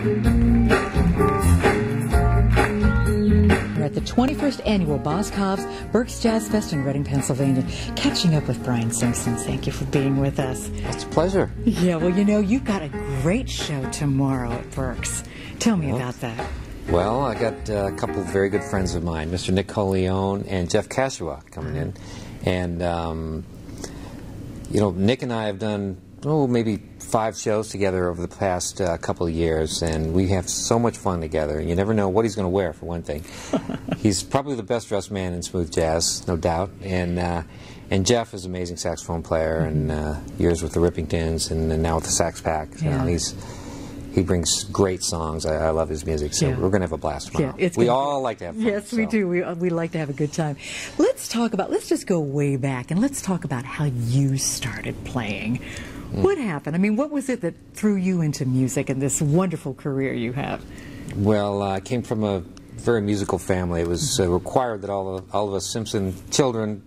We're at the 21st Annual Boscov's Berks Jazz Fest in Reading, Pennsylvania, catching up with Brian Simpson. Thank you for being with us. It's a pleasure. Yeah, well, you know, you've got a great show tomorrow at Berks. Tell me about that. Well, I got a couple of very good friends of mine, Mr. Nick Coleone and Jeff Cashua, coming in. And, you know, Nick and I have done, maybe 5 shows together over the past couple of years, and we have so much fun together. You never know what he's going to wear, for one thing. He's probably the best dressed man in smooth jazz, no doubt. And Jeff is an amazing saxophone player, and years with the Rippingtons, and now with the Sax Pack. Yeah. He brings great songs. I love his music, so we're going to have a blast tomorrow. Yeah, we all like to have fun. Yes, we do. We like to have a good time. Let's just go way back, and let's talk about how you started playing. What happened? I mean, what was it that threw you into music and this wonderful career you have? Well, I came from a very musical family. It was required that all of us Simpson children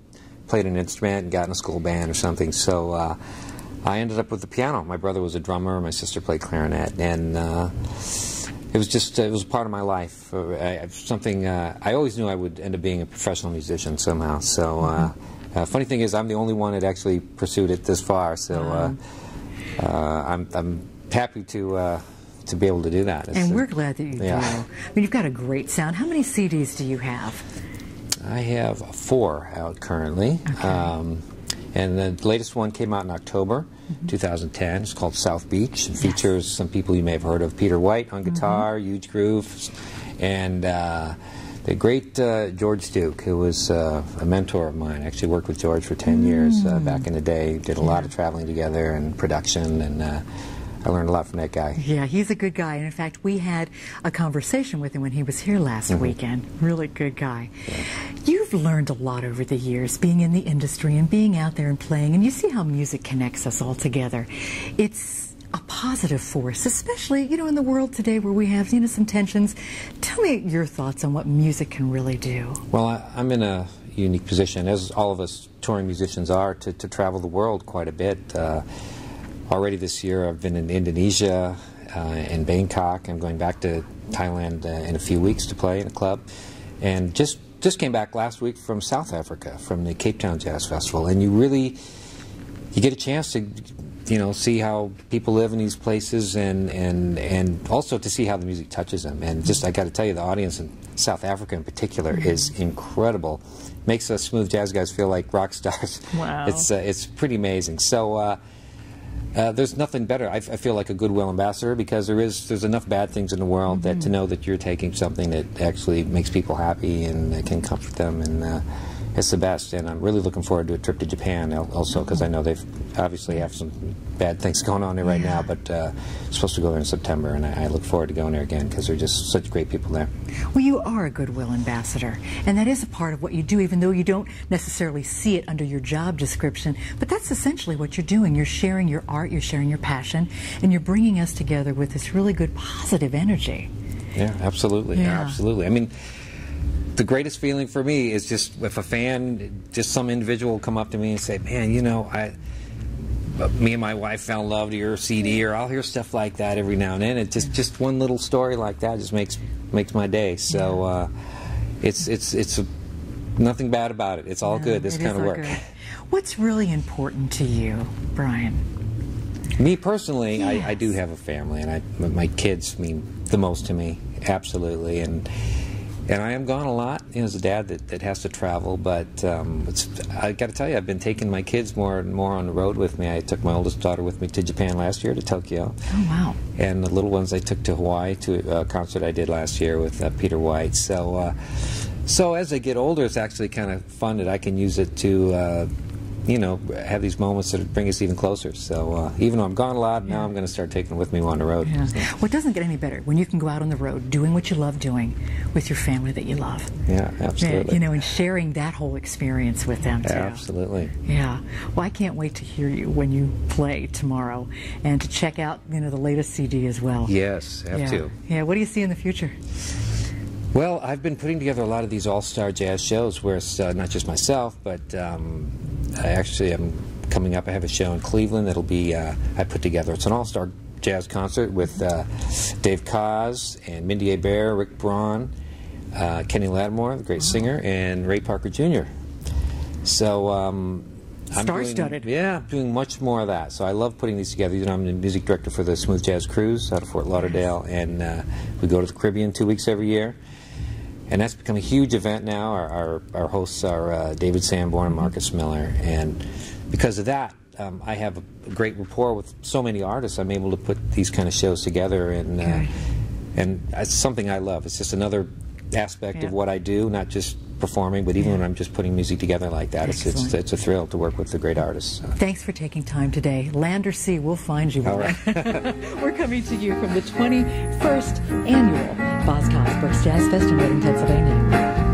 played an instrument and got in a school band or something. So I ended up with the piano. My brother was a drummer. My sister played clarinet, and it was part of my life. I always knew I would end up being a professional musician somehow. So. Funny thing is, I'm the only one that actually pursued it this far, so I'm happy to be able to do that. And we're glad that you do. I mean, you've got a great sound. How many CDs do you have? I have 4 out currently, and the latest one came out in October 2010. It's called South Beach. It features some people you may have heard of: Peter White on guitar, huge grooves, and the great George Duke, who was a mentor of mine. I actually worked with George for 10 years back in the day. Did a lot of traveling together and production, and I learned a lot from that guy. Yeah, he's a good guy. And in fact, we had a conversation with him when he was here last weekend. Really good guy. Yeah. You've learned a lot over the years, being in the industry and being out there and playing, and you see how music connects us all together. It's a positive force, especially, you know, in the world today where we have, you know, some tensions. Tell me your thoughts on what music can really do. Well, I'm in a unique position, as all of us touring musicians are, to travel the world quite a bit. Already this year I've been in Indonesia, in Bangkok. I'm going back to Thailand in a few weeks to play in a club. And just came back last week from South Africa, from the Cape Town Jazz Festival. And you get a chance to, you know, see how people live in these places, and also to see how the music touches them. And just, I got to tell you, the audience in South Africa in particular is incredible. Makes us smooth jazz guys feel like rock stars. Wow. It's pretty amazing. So there's nothing better. I feel like a Goodwill Ambassador, because there's enough bad things in the world that to know that you're taking something that actually makes people happy and can comfort them, and it's the best. And I'm really looking forward to a trip to Japan also, because I know they've obviously have some bad things going on there right now, but supposed to go there in September, and I look forward to going there again, because they're just such great people there. Well, you are a Goodwill Ambassador, and that is a part of what you do, even though you don't necessarily see it under your job description. But that's essentially what you're doing. You're sharing your art, you're sharing your passion, and you're bringing us together with this really good positive energy. Yeah, absolutely. Yeah. Absolutely. I mean, the greatest feeling for me is just if a fan, just some individual will come up to me and say, man, you know, me and my wife fell in love with your CD, or I'll hear stuff like that every now and then. It just one little story like that just makes my day. So it's nothing bad about it. It's all good, this kind of work. Good. What's really important to you, Brian? Me personally, I do have a family, and my kids mean the most to me, absolutely. And I am gone a lot, you know, as a dad that has to travel, but I got to tell you, I've been taking my kids more and more on the road with me. I took my oldest daughter with me to Japan last year, to Tokyo. Oh, wow. And the little ones I took to Hawaii to a concert I did last year with Peter White. So as they get older, it's actually kind of fun that I can use it to you know, have these moments that bring us even closer. So even though I'm gone a lot, now I'm going to start taking them with me on the road. Yeah. Well, it doesn't get any better when you can go out on the road doing what you love doing with your family that you love. Yeah, absolutely. Yeah, you know, and sharing that whole experience with them, too. Absolutely. Yeah. Well, I can't wait to hear you when you play tomorrow, and to check out, you know, the latest CD as well. Yes, have to. Yeah. What do you see in the future? Well, I've been putting together a lot of these all-star jazz shows where it's not just myself, but I actually am coming up. I have a show in Cleveland that'll be, I put together, it's an all-star jazz concert with Dave Koz and Mindy Hebert, Rick Braun, Kenny Lattimore, the great singer, and Ray Parker Jr. So I'm star-studded. doing much more of that. So I love putting these together. You know, I'm the music director for the Smooth Jazz Cruise out of Fort Lauderdale, and we go to the Caribbean 2 weeks every year. And that's become a huge event now. Our hosts are David Sanborn and Marcus Miller. And because of that, I have a great rapport with so many artists. I'm able to put these kind of shows together, and it's something I love. It's just another aspect of what I do, not just performing, but even when I'm just putting music together like that, it's a thrill to work with the great artists. Thanks for taking time today. Land or sea, we'll find you. All right. We're coming to you from the 21st Annual Berks Jazz Fest in Dayton, Pennsylvania.